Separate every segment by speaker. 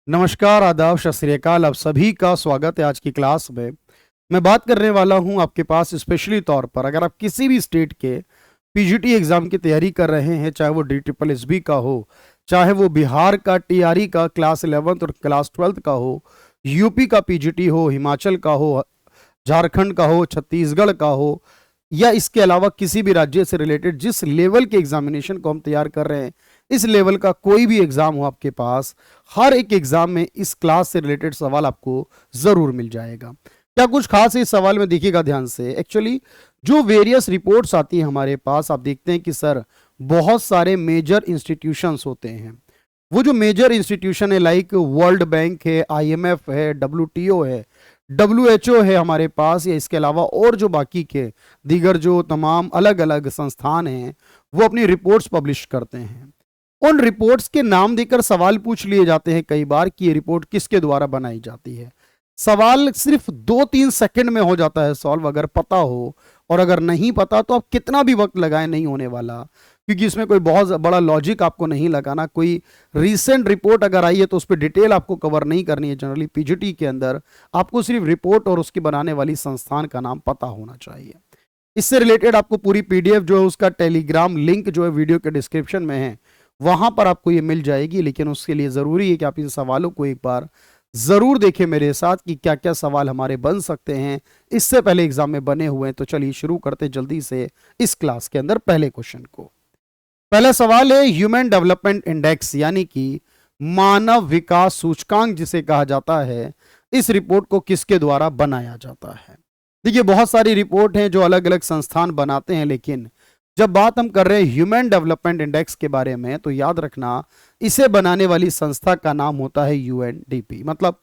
Speaker 1: नमस्कार, आदाब, सत श्री अकाल। आप सभी का स्वागत है आज की क्लास में। मैं बात करने वाला हूं आपके पास स्पेशली तौर पर अगर आप किसी भी स्टेट के पीजीटी एग्जाम की तैयारी कर रहे हैं, चाहे वो DSSB का हो, चाहे वो बिहार का टीआरई का क्लास 11th और क्लास 12th का हो, यूपी का पीजीटी हो, हिमाचल का हो, झारखंड का हो, छत्तीसगढ़ का हो, या इसके अलावा किसी भी राज्य से रिलेटेड जिस लेवल के एग्जामिनेशन को हम तैयार कर रहे हैं, इस लेवल का कोई भी एग्जाम हो आपके पास, हर एक एग्जाम में इस क्लास से रिलेटेड सवाल आपको जरूर मिल जाएगा। क्या कुछ खास है इस सवाल में, देखिएगा ध्यान से। एक्चुअली जो वेरियस रिपोर्ट्स आती हैं हमारे पास, आप देखते हैं कि सर बहुत सारे मेजर इंस्टीट्यूशंस होते हैं। वो जो मेजर इंस्टीट्यूशन है लाइक वर्ल्ड बैंक है, IMF है, WTO है, WHO है हमारे पास, या इसके अलावा और जो बाकी के दीगर जो तमाम अलग अलग संस्थान हैं वो अपनी रिपोर्ट्स पब्लिश करते हैं। उन रिपोर्ट्स के नाम देकर सवाल पूछ लिए जाते हैं कई बार कि ये रिपोर्ट किसके द्वारा बनाई जाती है। सवाल सिर्फ 2-3 सेकंड में हो जाता है सॉल्व अगर पता हो, और अगर नहीं पता तो आप कितना भी वक्त लगाएं नहीं होने वाला, क्योंकि इसमें कोई बहुत बड़ा लॉजिक आपको नहीं लगाना। कोई रीसेंट रिपोर्ट अगर आई है तो उस पर डिटेल आपको कवर नहीं करनी है। जनरली पीजीटी के अंदर आपको सिर्फ रिपोर्ट और उसकी बनाने वाली संस्थान का नाम पता होना चाहिए। इससे रिलेटेड आपको पूरी PDF जो है उसका टेलीग्राम लिंक जो है वीडियो के डिस्क्रिप्शन में है, वहां पर आपको ये मिल जाएगी। लेकिन उसके लिए जरूरी है कि आप इन सवालों को एक बार जरूर देखें मेरे साथ कि क्या क्या सवाल हमारे बन सकते हैं, इससे पहले एग्जाम में बने हुए हैं। तो चलिए शुरू करते जल्दी से इस क्लास के अंदर पहले क्वेश्चन को। पहला सवाल है ह्यूमन डेवलपमेंट इंडेक्स यानी कि मानव विकास सूचकांक जिसे कहा जाता है, इस रिपोर्ट को किसके द्वारा बनाया जाता है। देखिए बहुत सारी रिपोर्ट हैं जो अलग अलग संस्थान बनाते हैं, लेकिन जब बात हम कर रहे हैं ह्यूमन डेवलपमेंट इंडेक्स के बारे में तो याद रखना इसे बनाने वाली संस्था का नाम होता है UNDP, मतलब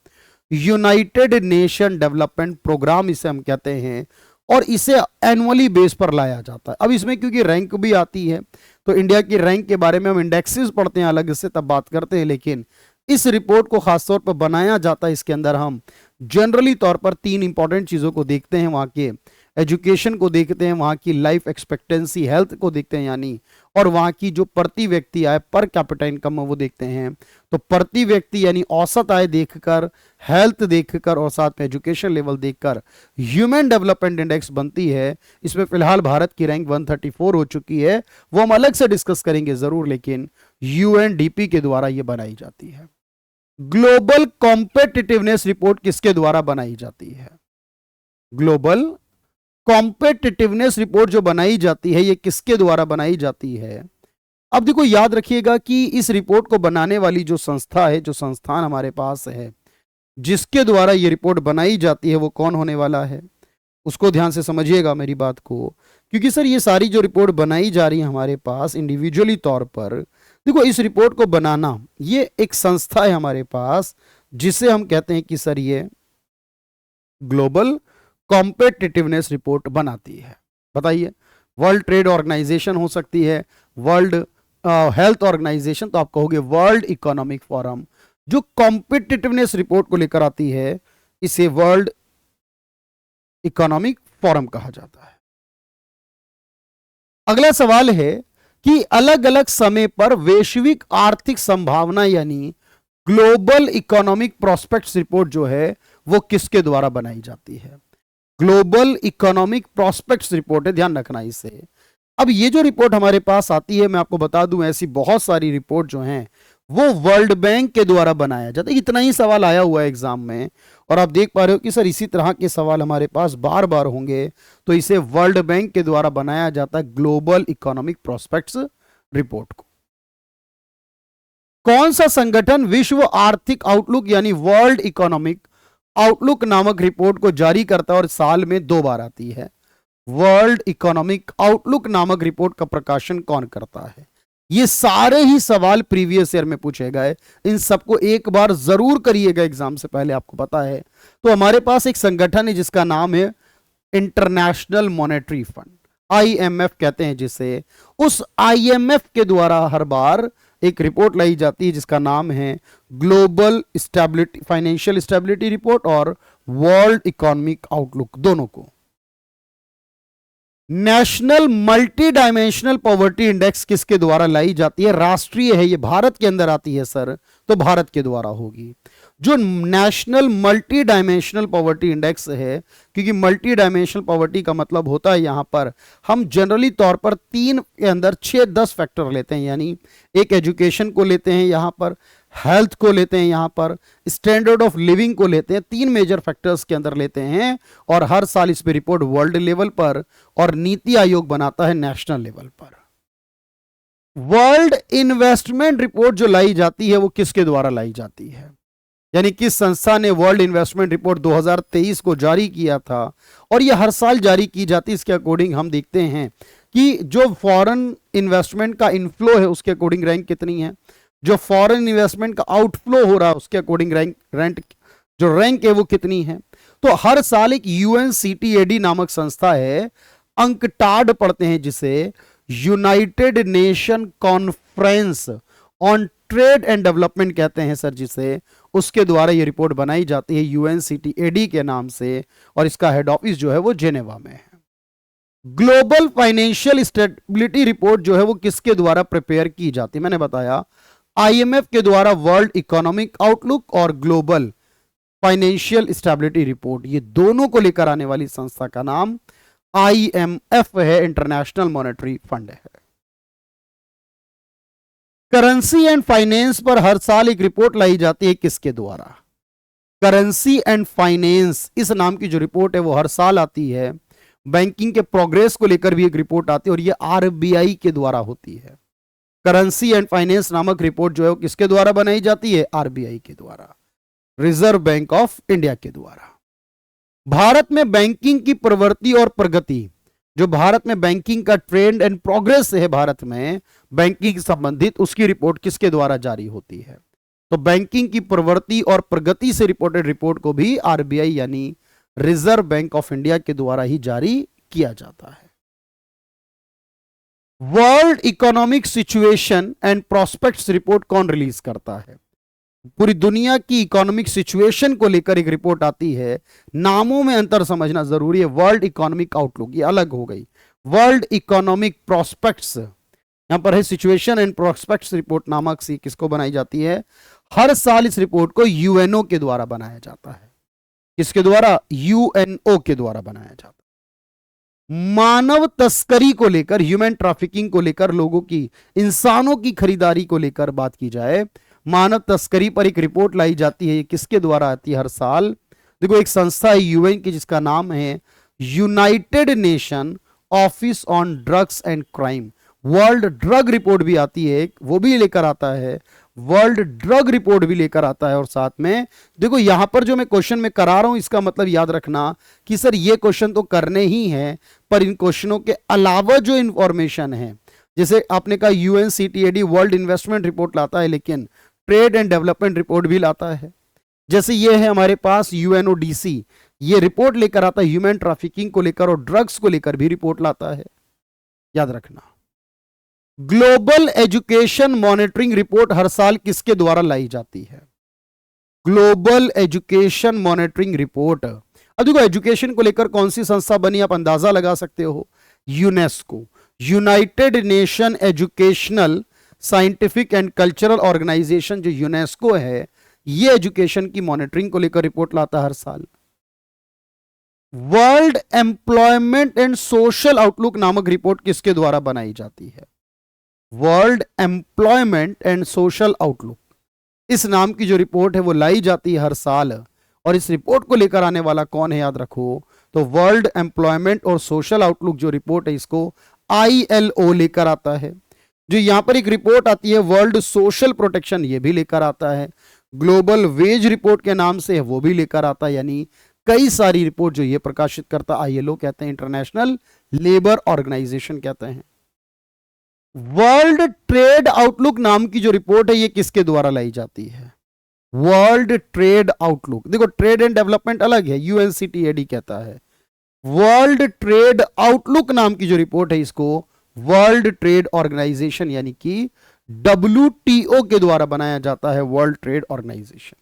Speaker 1: यूनाइटेड नेशन डेवलपमेंट प्रोग्राम इसे हम कहते हैं, और इसे एनुअली बेस पर लाया जाता है। अब इसमें क्योंकि रैंक भी आती है तो इंडिया की रैंक के बारे में हम इंडेक्सेस पढ़ते हैं अलग से, तब बात करते हैं। लेकिन इस रिपोर्ट को खासतौर पर बनाया जाता है, इसके अंदर हम जनरली तौर पर 3 इंपॉर्टेंट चीज़ों को देखते हैं। वहाँ के एजुकेशन को देखते हैं, वहाँ की लाइफ एक्सपेक्टेंसी हेल्थ को देखते हैं यानी, और वहाँ की जो प्रति व्यक्ति आय पर कैपिटा इनकम है वो देखते हैं। तो प्रति व्यक्ति यानी औसत आय देखकर, हेल्थ देखकर और साथ में एजुकेशन लेवल देखकर ह्यूमन डेवलपमेंट इंडेक्स बनती है। इसमें फिलहाल भारत की रैंक 134 हो चुकी है, वो हम अलग से डिस्कस करेंगे जरूर, लेकिन UNDP के द्वारा ये बनाई जाती है। ग्लोबल कॉम्पिटिटिवनेस रिपोर्ट किसके द्वारा बनाई जाती है? ग्लोबल कॉम्पिटिटिवनेस रिपोर्ट जो बनाई जाती है ये किसके द्वारा बनाई जाती है? अब देखो याद रखिएगा कि इस रिपोर्ट को बनाने वाली जो संस्था है, जो संस्थान हमारे पास है जिसके द्वारा ये रिपोर्ट बनाई जाती है, वो कौन होने वाला है उसको ध्यान से समझिएगा मेरी बात को। क्योंकि सर ये सारी जो रिपोर्ट बनाई जा रही है हमारे पास इंडिविजुअली तौर पर, देखो इस रिपोर्ट को बनाना ये एक संस्था है हमारे पास जिसे हम कहते हैं कि सर ये ग्लोबल कॉम्पिटिटिवनेस रिपोर्ट बनाती है। बताइए, वर्ल्ड ट्रेड ऑर्गेनाइजेशन हो सकती है, वर्ल्ड हेल्थ ऑर्गेनाइजेशन, तो आप कहोगे वर्ल्ड इकोनॉमिक फोरम। जो कॉम्पिटिटिवनेस रिपोर्ट को लेकर आती है इसे वर्ल्ड इकोनॉमिक फोरम कहा जाता है। अगला सवाल है कि अलग अलग समय पर वैश्विक आर्थिक संभावना यानी ग्लोबल इकोनॉमिक प्रोस्पेक्ट्स रिपोर्ट जो है वो किसके द्वारा बनाई जाती है? ग्लोबल इकोनॉमिक प्रोस्पेक्ट्स रिपोर्ट है, ध्यान रखना इसे। अब ये जो रिपोर्ट हमारे पास आती है, मैं आपको बता दूं ऐसी बहुत सारी रिपोर्ट जो हैं वो वर्ल्ड बैंक के द्वारा बनाया जाता है। इतना ही सवाल आया हुआ है एग्जाम में, और आप देख पा रहे हो कि सर इसी तरह के सवाल हमारे पास बार बार होंगे, तो इसे वर्ल्ड बैंक के द्वारा बनाया जाता है ग्लोबल इकोनॉमिक प्रोस्पेक्ट्स रिपोर्ट को। कौन सा संगठन विश्व आर्थिक आउटलुक यानी वर्ल्ड इकोनॉमिक आउटलुक नामक रिपोर्ट को जारी करता है और साल में 2 बार आती है? वर्ल्ड इकोनॉमिक आउटलुक नामक रिपोर्ट का प्रकाशन कौन करता है? ये सारे ही सवाल प्रीवियस ईयर में पूछे गए, इन सबको एक बार जरूर करिएगा एग्जाम से पहले, आपको पता है। तो हमारे पास एक संगठन है जिसका नाम है इंटरनेशनल मॉनेटरी फंड, IMF कहते हैं जिसे। उस IMF के द्वारा हर बार एक रिपोर्ट लाई जाती है जिसका नाम है global stability, financial stability report और वर्ल्ड इकोनॉमिक आउटलुक, दोनों को। National multi dimensional poverty index किसके द्वारा लाई जाती है? राष्ट्रीय है, ये भारत के अंदर आती है सर, तो भारत के द्वारा होगी। जो national multi dimensional poverty index है, क्योंकि मल्टी डायमेंशनल पॉवर्टी का मतलब होता है यहां पर हम जनरली तौर पर 3 के अंदर 6-10 फैक्टर लेते हैं, यानी एक एजुकेशन को लेते हैं, यहां पर हेल्थ को लेते हैं, यहां पर स्टैंडर्ड ऑफ लिविंग को लेते हैं, 3 मेजर फैक्टर्स के अंदर लेते हैं और हर साल इस पे रिपोर्ट वर्ल्ड लेवल पर और नीति आयोग बनाता है नेशनल लेवल पर। वर्ल्ड इन्वेस्टमेंट रिपोर्ट जो लाई जाती है वो किसके द्वारा लाई जाती है, यानी किस संस्था ने वर्ल्ड इन्वेस्टमेंट रिपोर्ट 2023 को जारी किया था, और ये हर साल जारी की जाती है। इसके अकॉर्डिंग हम देखते हैं कि जो फॉरेन इन्वेस्टमेंट का इनफ्लो है उसके अकॉर्डिंग रैंक कितनी है, जो फॉरेन इन्वेस्टमेंट का आउटफ्लो हो रहा है उसके अकॉर्डिंग रैंक है वो कितनी है। तो हर साल एक यूएनसीटीएडी नामक संस्था है, अंकटाड पढ़ते हैं जिसे, United nation conference on trade and development कहते हैं सर जिसे, उसके द्वारा ये रिपोर्ट बनाई जाती है यूएनसीटीएडी के नाम से, और इसका हेड ऑफिस जो है वो जेनेवा में है। ग्लोबल फाइनेंशियल स्टेबिलिटी रिपोर्ट जो है वो किसके द्वारा प्रिपेयर की जाती है, मैंने बताया आईएमएफ के द्वारा वर्ल्ड इकोनॉमिक आउटलुक और ग्लोबल फाइनेंशियल स्टेबिलिटी रिपोर्ट, ये दोनों को लेकर आने वाली संस्था का नाम आईएमएफ है, इंटरनेशनल मॉनेटरी फंड है। करेंसी एंड फाइनेंस पर हर साल एक रिपोर्ट लाई जाती है, किसके द्वारा, करेंसी एंड फाइनेंस इस नाम की जो रिपोर्ट है वो हर साल आती है। बैंकिंग के प्रोग्रेस को लेकर भी एक रिपोर्ट आती है और ये आरबीआई के द्वारा होती है। करेंसी एंड फाइनेंस नामक रिपोर्ट जो है वो किसके द्वारा बनाई जाती है, आरबीआई के द्वारा, रिजर्व बैंक ऑफ इंडिया के द्वारा। भारत में बैंकिंग की प्रवृत्ति और प्रगति, जो भारत में बैंकिंग का ट्रेंड एंड प्रोग्रेस है भारत में बैंकिंग संबंधित, उसकी रिपोर्ट किसके द्वारा जारी होती है, तो बैंकिंग की प्रवृत्ति और प्रगति से रिपोर्टेड रिपोर्ट को भी आरबीआई यानी रिजर्व बैंक ऑफ इंडिया के द्वारा ही जारी किया जाता है। World economic situation and prospects report कौन रिलीज करता है, पूरी दुनिया की इकोनॉमिक सिचुएशन को लेकर एक रिपोर्ट आती है, नामों में अंतर समझना जरूरी है। वर्ल्ड इकोनॉमिक आउटलुक ये अलग हो गई, वर्ल्ड इकोनॉमिक प्रोस्पेक्ट्स यहां पर है सिचुएशन एंड प्रोस्पेक्ट्स रिपोर्ट नामक सी किसको बनाई जाती है, हर साल इस रिपोर्ट को यूएनओ के द्वारा बनाया जाता है। किसके द्वारा, यूएनओ के द्वारा बनाया जाता है। मानव तस्करी को लेकर, ह्यूमन ट्रैफिकिंग को लेकर, लोगों की, इंसानों की खरीदारी को लेकर बात की जाए, मानव तस्करी पर एक रिपोर्ट लाई जाती है, किसके द्वारा आती है हर साल, देखो एक संस्था है यूएन की जिसका नाम है United nation office on drugs and crime. World drug report भी आती है, वो भी लेकर आता है, वर्ल्ड ड्रग रिपोर्ट भी लेकर आता है। और साथ में देखो यहां पर जो मैं क्वेश्चन में करा रहा हूं इसका मतलब याद रखना कि सर ये क्वेश्चन तो करने ही है, पर इन क्वेश्चनों के अलावा जो इंफॉर्मेशन है, जैसे आपने कहा यूएनसीटीएडी वर्ल्ड इन्वेस्टमेंट रिपोर्ट लाता है लेकिन ट्रेड एंड डेवलपमेंट रिपोर्ट भी लाता है। जैसे ये है हमारे पास यूएनओडीसी, ये रिपोर्ट लेकर आता है ह्यूमन ट्रैफिकिंग को लेकर और ड्रग्स को लेकर भी रिपोर्ट लाता है, याद रखना। ग्लोबल एजुकेशन मॉनिटरिंग रिपोर्ट हर साल किसके द्वारा लाई जाती है, ग्लोबल एजुकेशन मॉनिटरिंग रिपोर्ट। अब देखो एजुकेशन को लेकर कौन सी संस्था बनी, आप अंदाजा लगा सकते हो, UNESCO, united nation educational scientific and cultural organization जो यूनेस्को है, ये एजुकेशन की मॉनिटरिंग को लेकर रिपोर्ट लाता है हर साल। World employment and social outlook नामक रिपोर्ट किसके द्वारा बनाई जाती है, world employment and social outlook इस नाम की जो रिपोर्ट है वो लाई जाती है हर साल। और इस रिपोर्ट को लेकर आने वाला कौन है, याद रखो, तो वर्ल्ड एम्प्लॉयमेंट और सोशल आउटलुक जो रिपोर्ट है इसको आईएलओ लेकर आता है। जो यहां पर एक रिपोर्ट आती है वर्ल्ड सोशल प्रोटेक्शन, ये भी लेकर आता है। ग्लोबल वेज रिपोर्ट के नाम से है वो भी लेकर आता है, यानी कई सारी रिपोर्ट जो ये प्रकाशित करता आईएलओ कहते हैं, इंटरनेशनल लेबर ऑर्गेनाइजेशन कहते हैं। वर्ल्ड ट्रेड आउटलुक नाम की जो रिपोर्ट है ये किसके द्वारा लाई जाती है, वर्ल्ड ट्रेड आउटलुक। देखो ट्रेड एंड डेवलपमेंट अलग है, यूएनसीटीएडी कहता है। वर्ल्ड ट्रेड आउटलुक नाम की जो रिपोर्ट है इसको वर्ल्ड ट्रेड ऑर्गेनाइजेशन यानी कि डब्ल्यूटीओ के द्वारा बनाया जाता है, world trade organization.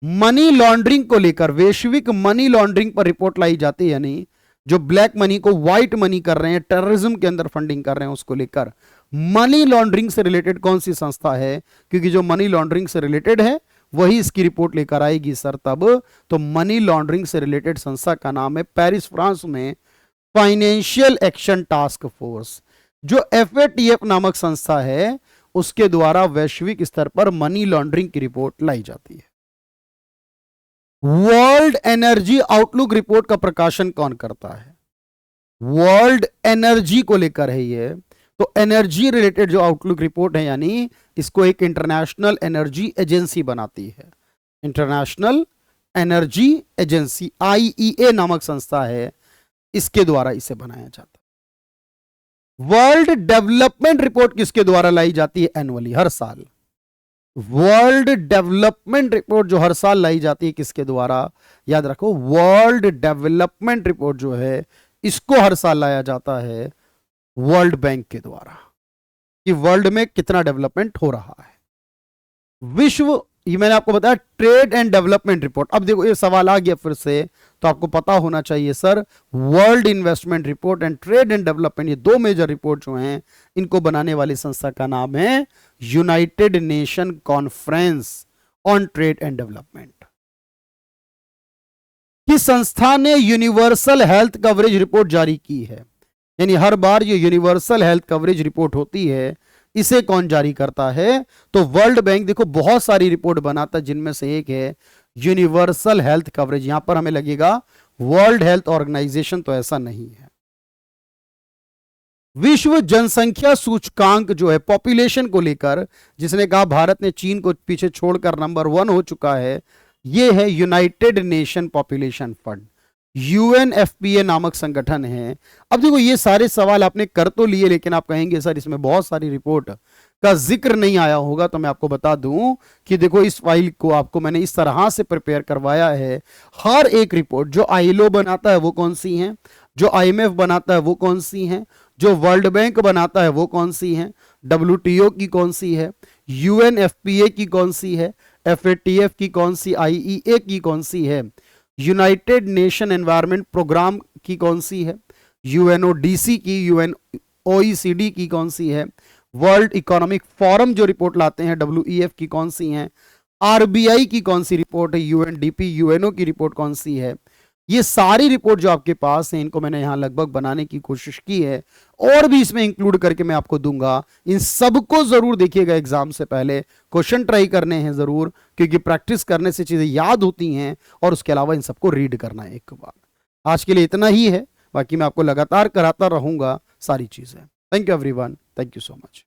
Speaker 1: Money laundering को लेकर, वैश्विक मनी लॉन्ड्रिंग पर रिपोर्ट लाई जाती है, यानी जो ब्लैक मनी को व्हाइट मनी कर रहे हैं, टेररिज्म के अंदर फंडिंग कर रहे हैं, उसको लेकर मनी लॉन्ड्रिंग से रिलेटेड कौन सी संस्था है, क्योंकि जो मनी लॉन्ड्रिंग से रिलेटेड है वही इसकी रिपोर्ट लेकर आएगी सर। तब तो मनी लॉन्ड्रिंग से रिलेटेड संस्था का नाम है पेरिस फ्रांस में फाइनेंशियल एक्शन टास्क फोर्स। जो FATF नामक संस्था है उसके द्वारा वैश्विक स्तर पर मनी लॉन्ड्रिंग की रिपोर्ट लाई जाती है। वर्ल्ड एनर्जी आउटलुक रिपोर्ट का प्रकाशन कौन करता है? वर्ल्ड एनर्जी को लेकर है ये। तो एनर्जी रिलेटेड जो आउटलुक रिपोर्ट है, यानी इसको एक इंटरनेशनल एनर्जी एजेंसी बनाती है। इंटरनेशनल एनर्जी एजेंसी IEA नामक संस्था है, इसके द्वारा इसे बनाया जाता है। वर्ल्ड डेवलपमेंट रिपोर्ट किसके द्वारा लाई जाती है? एनुअली, हर साल। वर्ल्ड डेवलपमेंट रिपोर्ट जो हर साल लाई जाती है किसके द्वारा? याद रखो, वर्ल्ड डेवलपमेंट रिपोर्ट जो है इसको हर साल लाया जाता है वर्ल्ड बैंक के द्वारा, कि वर्ल्ड में कितना डेवलपमेंट हो रहा है। विश्व, ये मैंने आपको बताया, ट्रेड एंड डेवलपमेंट रिपोर्ट। अब देखो ये सवाल आ गया फिर से, तो आपको पता होना चाहिए sir, world investment report and trade and development, ये दो मेजर रिपोर्ट जो हैं, इनको बनाने वाली संस्था का नाम है United nation conference on trade and development. किस संस्था ने यूनिवर्सल हेल्थ कवरेज रिपोर्ट जारी की है? यानी हर बार ये यूनिवर्सल हेल्थ कवरेज रिपोर्ट होती है, इसे कौन जारी करता है? तो वर्ल्ड बैंक। देखो बहुत सारी रिपोर्ट बनाता है, जिनमें से एक है यूनिवर्सल हेल्थ कवरेज। यहां पर हमें लगेगा वर्ल्ड हेल्थ ऑर्गेनाइजेशन, तो ऐसा नहीं है। विश्व जनसंख्या सूचकांक जो है पॉपुलेशन को लेकर, जिसने कहा भारत ने चीन को पीछे छोड़कर नंबर 1 हो चुका है, यह है United nation population fund, UNFPA नामक संगठन है। अब देखो ये सारे सवाल आपने कर तो लिए, लेकिन आप कहेंगे सर इसमें बहुत सारी रिपोर्ट का जिक्र नहीं आया होगा। तो मैं आपको बता दूं कि देखो इस फाइल को आपको मैंने इस तरह से प्रिपेयर करवाया है। हर एक रिपोर्ट जो ILO बनाता है वो कौन सी है, जो IMF बनाता है वो कौन सी है, जो वर्ल्ड बैंक बनाता है वो कौन सी है, WTO की कौन सी है, UNFPA की कौन सी है, FATF की कौन सी, IEA की कौन सी है, यूनाइटेड नेशन एनवायरनमेंट प्रोग्राम की कौन सी है, UNODC की, OECD की कौन सी है, वर्ल्ड इकोनॉमिक फोरम जो रिपोर्ट लाते हैं WEF की कौन सी है, RBI की कौन सी रिपोर्ट है, UNDP UNO की रिपोर्ट कौन सी है। ये सारी रिपोर्ट जो आपके पास है, इनको मैंने यहां लगभग बनाने की कोशिश की है, और भी इसमें इंक्लूड करके मैं आपको दूंगा। इन सबको जरूर देखिएगा, एग्जाम से पहले क्वेश्चन ट्राई करने हैं जरूर, क्योंकि प्रैक्टिस करने से चीजें याद होती हैं, और उसके अलावा इन सबको रीड करना है एक बार। आज के लिए इतना ही है, बाकी मैं आपको लगातार कराता रहूंगा सारी चीजें। Thank you everyone, thank you so much.